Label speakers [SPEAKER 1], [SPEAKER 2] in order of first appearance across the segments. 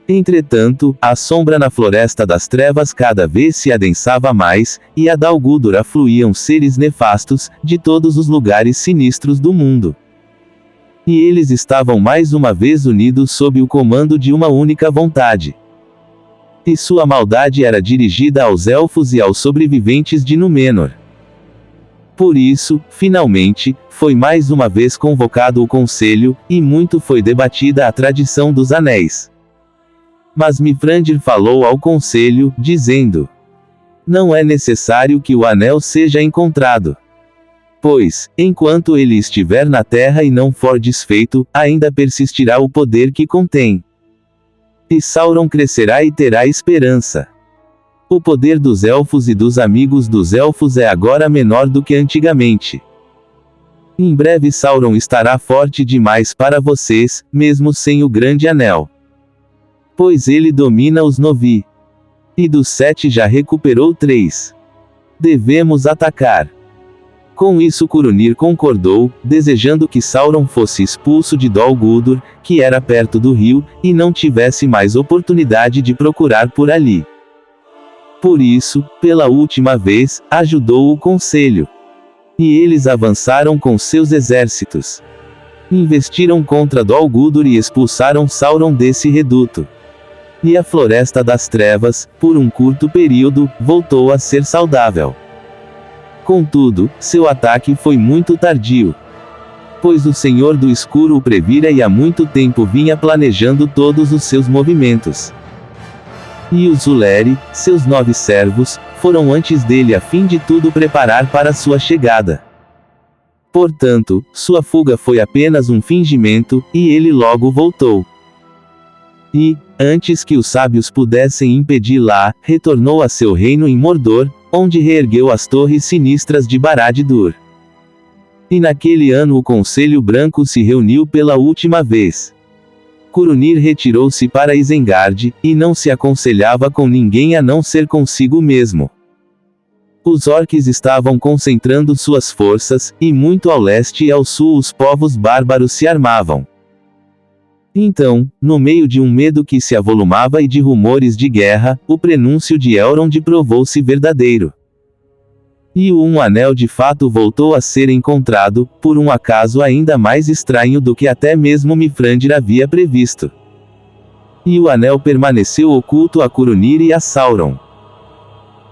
[SPEAKER 1] Entretanto, a sombra na floresta das trevas cada vez se adensava mais, e a Dal Guldur afluíam seres nefastos, de todos os lugares sinistros do mundo. E eles estavam mais uma vez unidos sob o comando de uma única vontade. E sua maldade era dirigida aos elfos e aos sobreviventes de Númenor. Por isso, finalmente, foi mais uma vez convocado o conselho, e muito foi debatida a tradição dos anéis. Mas Mifrandir falou ao conselho, dizendo: não é necessário que o anel seja encontrado. Pois, enquanto ele estiver na terra e não for desfeito, ainda persistirá o poder que contém. E Sauron crescerá e terá esperança. O poder dos elfos e dos amigos dos elfos é agora menor do que antigamente. Em breve Sauron estará forte demais para vocês, mesmo sem o grande anel. Pois ele domina os Novi. E dos 7 já recuperou 3. Devemos atacar. Com isso Curunir concordou, desejando que Sauron fosse expulso de Dol Guldur, que era perto do rio, e não tivesse mais oportunidade de procurar por ali. Por isso, pela última vez, ajudou o conselho. E eles avançaram com seus exércitos. Investiram contra Dol Guldur e expulsaram Sauron desse reduto. E a Floresta das Trevas, por um curto período, voltou a ser saudável. Contudo, seu ataque foi muito tardio. Pois o Senhor do Escuro o previra e há muito tempo vinha planejando todos os seus movimentos. E os Uleri, seus 9 servos, foram antes dele a fim de tudo preparar para sua chegada. Portanto, sua fuga foi apenas um fingimento, e ele logo voltou. E, antes que os sábios pudessem impedi-la, retornou a seu reino em Mordor, onde reergueu as torres sinistras de Barad-dûr. E naquele ano o Conselho Branco se reuniu pela última vez. Curunir retirou-se para Isengard, e não se aconselhava com ninguém a não ser consigo mesmo. Os orques estavam concentrando suas forças, e muito ao leste e ao sul os povos bárbaros se armavam. Então, no meio de um medo que se avolumava e de rumores de guerra, o prenúncio de Elrond provou-se verdadeiro. E o anel de fato voltou a ser encontrado, por um acaso ainda mais estranho do que até mesmo Mifrandir havia previsto. E o anel permaneceu oculto a Curunir e a Sauron.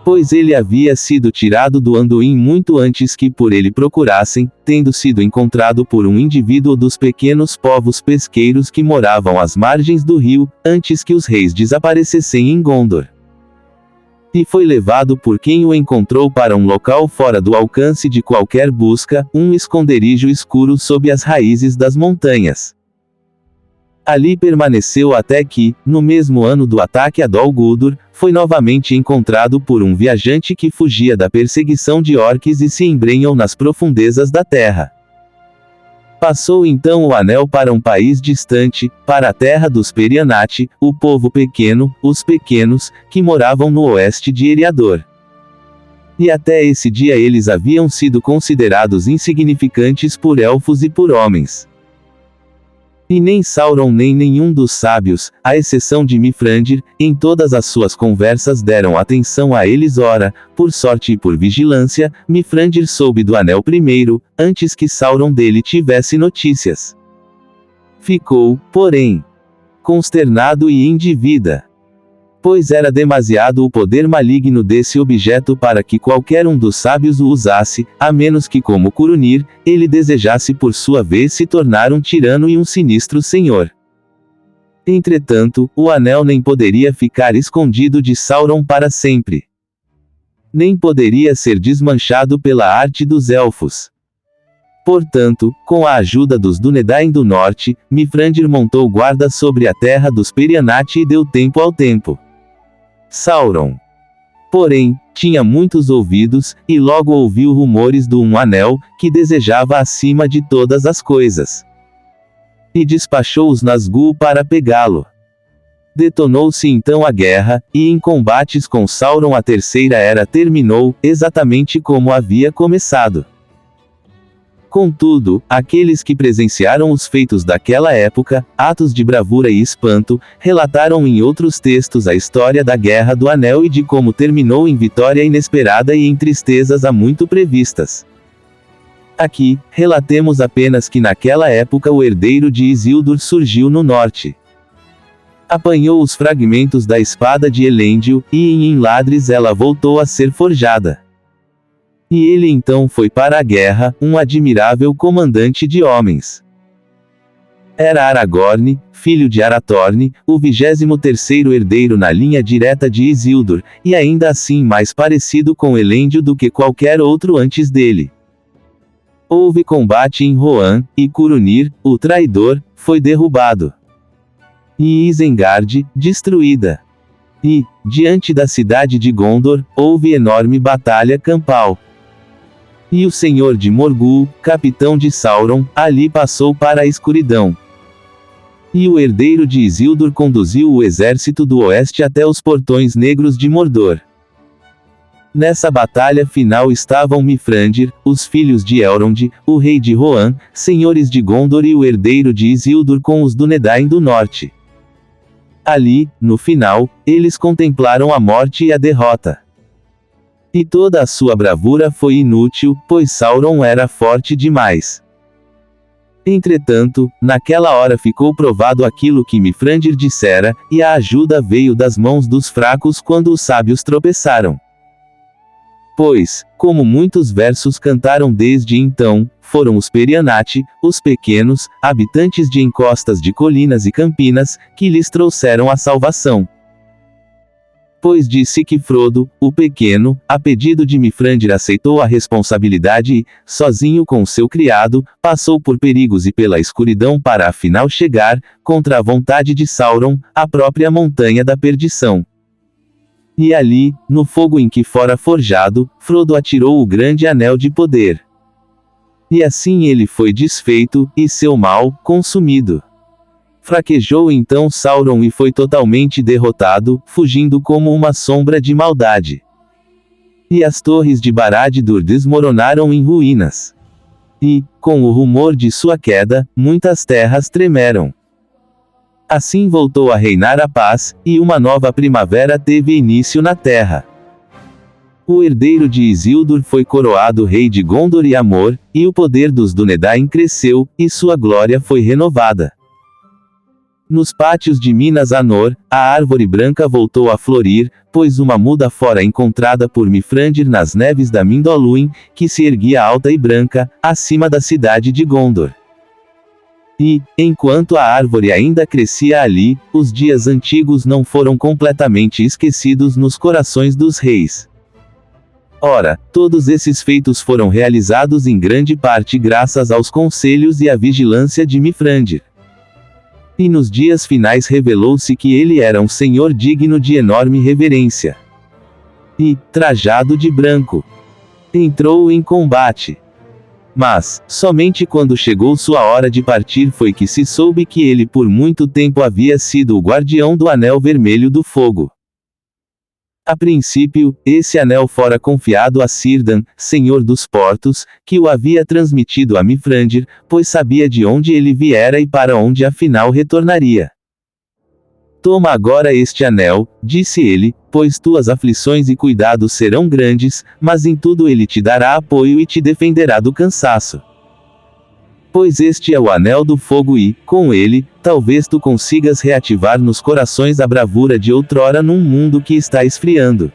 [SPEAKER 1] Pois ele havia sido tirado do Anduin muito antes que por ele procurassem, tendo sido encontrado por um indivíduo dos pequenos povos pesqueiros que moravam às margens do rio, antes que os reis desaparecessem em Gondor. E foi levado por quem o encontrou para um local fora do alcance de qualquer busca, um esconderijo escuro sob as raízes das montanhas. Ali permaneceu até que, no mesmo ano do ataque a Dol Guldur, foi novamente encontrado por um viajante que fugia da perseguição de orques e se embrenhou nas profundezas da terra. Passou então o anel para um país distante, para a terra dos Perianati, o povo pequeno, os pequenos, que moravam no oeste de Eriador. E até esse dia eles haviam sido considerados insignificantes por elfos e por homens. E nem Sauron nem nenhum dos sábios, à exceção de Mifrandir, em todas as suas conversas deram atenção a eles. Ora, por sorte e por vigilância, Mifrandir soube do anel primeiro, antes que Sauron dele tivesse notícias. Ficou, porém, consternado e em dívida. Pois era demasiado o poder maligno desse objeto para que qualquer um dos sábios o usasse, a menos que como Curunir, ele desejasse por sua vez se tornar um tirano e um sinistro senhor. Entretanto, o anel nem poderia ficar escondido de Sauron para sempre. Nem poderia ser desmanchado pela arte dos elfos. Portanto, com a ajuda dos Dúnedain do Norte, Mifrandir montou guarda sobre a terra dos Perianati e deu tempo ao tempo. Sauron, porém, tinha muitos ouvidos, e logo ouviu rumores do anel, que desejava acima de todas as coisas. E despachou os Nazgûl para pegá-lo. Detonou-se então a guerra, e em combates com Sauron a Terceira Era terminou, exatamente como havia começado. Contudo, aqueles que presenciaram os feitos daquela época, atos de bravura e espanto, relataram em outros textos a história da Guerra do Anel e de como terminou em vitória inesperada e em tristezas há muito previstas. Aqui, relatemos apenas que naquela época o herdeiro de Isildur surgiu no norte. Apanhou os fragmentos da espada de Elendil, e em Imladris ela voltou a ser forjada. E ele então foi para a guerra, um admirável comandante de homens. Era Aragorn, filho de Arathorn, o 23º herdeiro na linha direta de Isildur, e ainda assim mais parecido com Elendil do que qualquer outro antes dele. Houve combate em Rohan, e Curunir, o traidor, foi derrubado. E Isengard, destruída. E, diante da cidade de Gondor, houve enorme batalha campal. E o Senhor de Morgul, capitão de Sauron, ali passou para a escuridão. E o herdeiro de Isildur conduziu o exército do oeste até os portões negros de Mordor. Nessa batalha final estavam Mifrandir, os filhos de Elrond, o rei de Rohan, senhores de Gondor e o herdeiro de Isildur com os Dúnedain do norte. Ali, no final, eles contemplaram a morte e a derrota. E toda a sua bravura foi inútil, pois Sauron era forte demais. Entretanto, naquela hora ficou provado aquilo que Mifrandir dissera, e a ajuda veio das mãos dos fracos quando os sábios tropeçaram. Pois, como muitos versos cantaram desde então, foram os Perianati, os pequenos, habitantes de encostas de colinas e campinas, que lhes trouxeram a salvação. Pois disse que Frodo, o pequeno, a pedido de Mifrandir aceitou a responsabilidade e, sozinho com seu criado, passou por perigos e pela escuridão para afinal chegar, contra a vontade de Sauron, à própria Montanha da Perdição. E ali, no fogo em que fora forjado, Frodo atirou o grande anel de poder. E assim ele foi desfeito, e seu mal, consumido. Fraquejou então Sauron e foi totalmente derrotado, fugindo como uma sombra de maldade. E as torres de Barad-dûr desmoronaram em ruínas. E, com o rumor de sua queda, muitas terras tremeram. Assim voltou a reinar a paz, e uma nova primavera teve início na terra. O herdeiro de Isildur foi coroado rei de Gondor e Amor, e o poder dos Dúnedain cresceu, e sua glória foi renovada. Nos pátios de Minas Anor, a árvore branca voltou a florir, pois uma muda fora encontrada por Mifrandir nas neves da Mindoluin, que se erguia alta e branca, acima da cidade de Gondor. E, enquanto a árvore ainda crescia ali, os dias antigos não foram completamente esquecidos nos corações dos reis. Ora, todos esses feitos foram realizados em grande parte graças aos conselhos e à vigilância de Mifrandir. E nos dias finais revelou-se que ele era um senhor digno de enorme reverência. E, trajado de branco, entrou em combate. Mas, somente quando chegou sua hora de partir foi que se soube que ele por muito tempo havia sido o guardião do Anel Vermelho do Fogo. A princípio, esse anel fora confiado a Círdan, senhor dos portos, que o havia transmitido a Mifrandir, pois sabia de onde ele viera e para onde afinal retornaria. Toma agora este anel, disse ele, pois tuas aflições e cuidados serão grandes, mas em tudo ele te dará apoio e te defenderá do cansaço. Pois este é o anel do fogo e, com ele, talvez tu consigas reativar nos corações a bravura de outrora num mundo que está esfriando.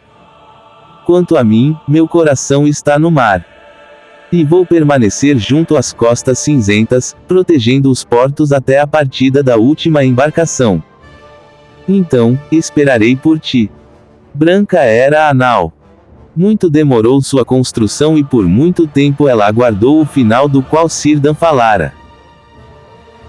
[SPEAKER 1] Quanto a mim, meu coração está no mar. E vou permanecer junto às costas cinzentas, protegendo os portos até a partida da última embarcação. Então, esperarei por ti. Branca era a nau. Muito demorou sua construção e por muito tempo ela aguardou o final do qual Círdan falara.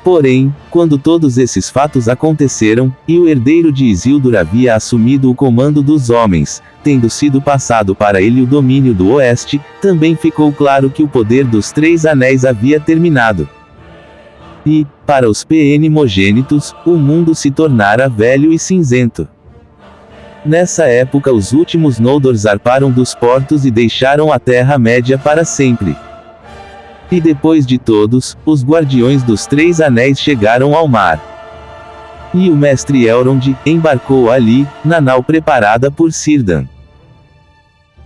[SPEAKER 1] Porém, quando todos esses fatos aconteceram, e o herdeiro de Isildur havia assumido o comando dos homens, tendo sido passado para ele o domínio do oeste, também ficou claro que o poder dos Três Anéis havia terminado. E, para os Primogênitos, o mundo se tornara velho e cinzento. Nessa época os últimos Noldor zarparam dos portos e deixaram a Terra-média para sempre. E depois de todos, os guardiões dos Três Anéis chegaram ao mar. E o mestre Elrond embarcou ali, na nau preparada por Círdan.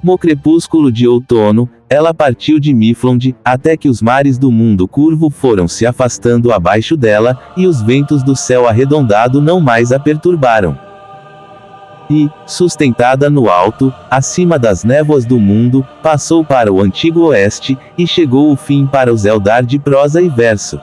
[SPEAKER 1] No crepúsculo de outono, ela partiu de Miflond, até que os mares do mundo curvo foram se afastando abaixo dela, e os ventos do céu arredondado não mais a perturbaram. E, sustentada no alto, acima das névoas do mundo, passou para o antigo oeste, e chegou o fim para os Eldar de prosa e verso.